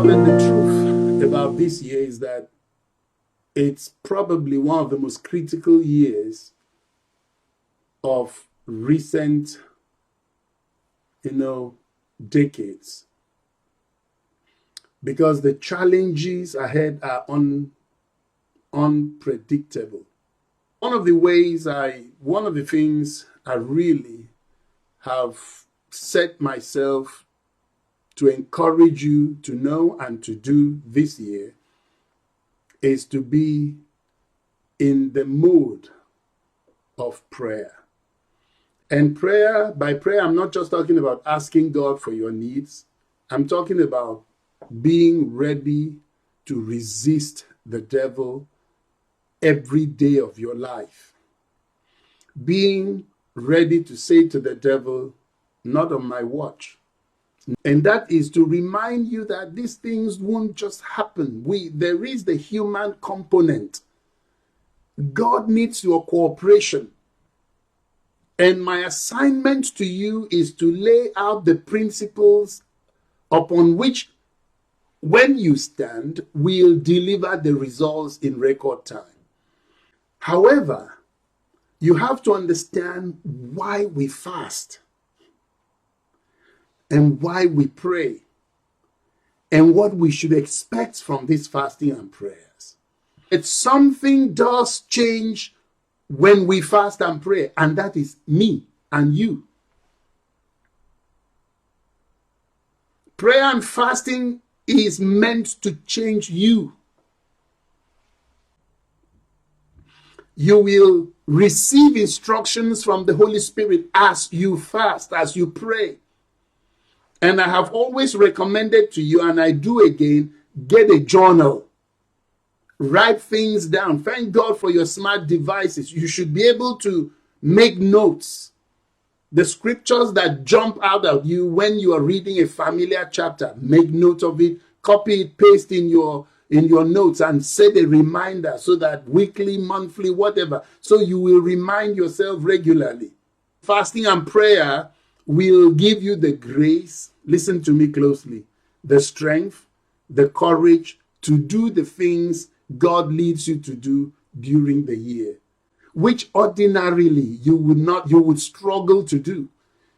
Beloved, the truth about this year is that it's probably one of the most critical years of recent, decades, because the challenges ahead are unpredictable. One of the things I really have set myself to encourage you to know and to do this year is to be in the mode of prayer. And by prayer, I'm not just talking about asking God for your needs. I'm talking about being ready to resist the devil every day of your life. Being ready to say to the devil, not on my watch. And that is to remind you that these things won't just happen. There is the human component. God needs your cooperation. And my assignment to you is to lay out the principles upon which, when you stand, we'll deliver the results in record time. However, you have to understand why we fast and why we pray and what we should expect from this fasting and prayers. It's something does change when we fast and pray, and that is me and you. Prayer and fasting is meant to change you. You will receive instructions from the Holy Spirit as you fast, as you pray. And I have always recommended to you, and I do again, get a journal. Write things down. Thank God for your smart devices. You should be able to make notes. The scriptures that jump out at you when you are reading a familiar chapter, make note of it, copy it, paste in your notes, and set a reminder so that weekly, monthly, whatever, so you will remind yourself regularly. Fasting and prayer will give you the grace, listen to me closely, the strength, the courage to do the things God leads you to do during the year, which ordinarily you would struggle to do.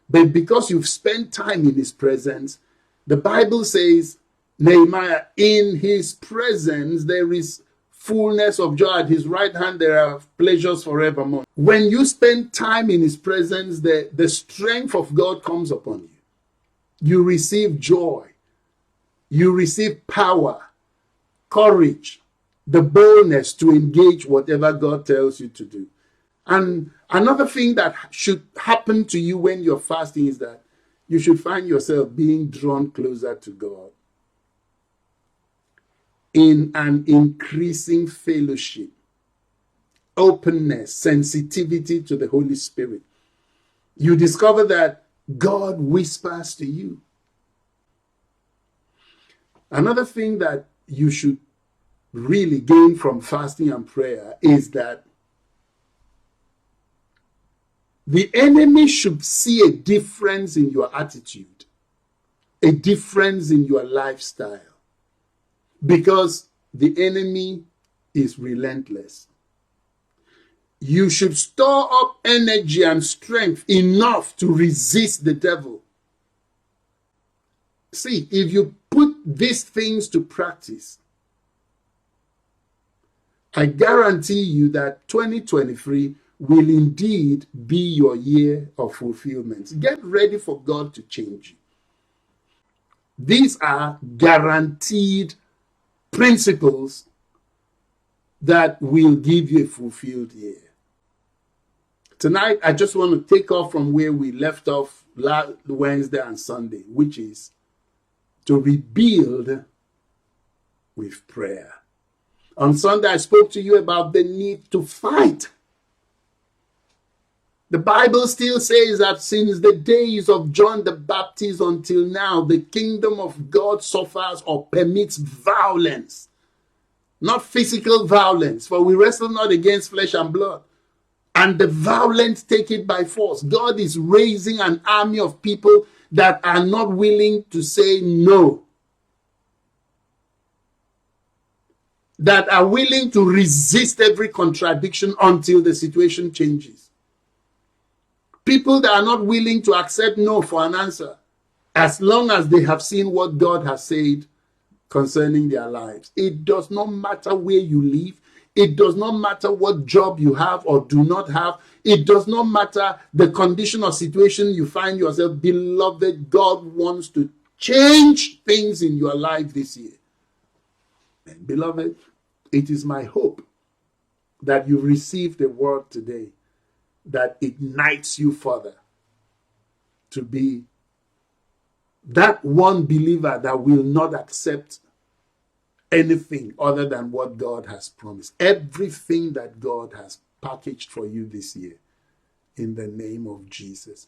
But because you've spent time in his presence, the Bible says, Nehemiah, in his presence there is fullness of joy. At his right hand there are pleasures forevermore. When you spend time in his presence, the strength of God comes upon you. You receive joy. You receive power, courage, the boldness to engage whatever God tells you to do. And another thing that should happen to you when you're fasting is that you should find yourself being drawn closer to God in an increasing fellowship, openness, sensitivity to the Holy Spirit. You discover that God whispers to you. Another thing that you should really gain from fasting and prayer is that the enemy should see a difference in your attitude, a difference in your lifestyle, because the enemy is relentless. You should store up energy and strength enough to resist the devil. See, if you put these things to practice, I guarantee you that 2023 will indeed be your year of fulfillment. Get ready for God to change you. These are guaranteed principles that will give you a fulfilled year. Tonight, I just want to take off from where we left off last Wednesday and Sunday, which is to rebuild with prayer. On Sunday, I spoke to you about the need to fight. The Bible still says that since the days of John the Baptist until now, the kingdom of God suffers or permits violence. Not physical violence, for we wrestle not against flesh and blood. And the violent take it by force. God is raising an army of people that are not willing to say no. that are willing to resist every contradiction until the situation changes. People that are not willing to accept no for an answer, as long as they have seen what God has said concerning their lives. It does not matter where you live. It does not matter what job you have or do not have. It does not matter the condition or situation you find yourself. Beloved, God wants to change things in your life this year. And beloved, it is my hope that you receive the word today that ignites you further to be that one believer that will not accept anything other than what God has promised. Everything that God has packaged for you this year, in the name of Jesus.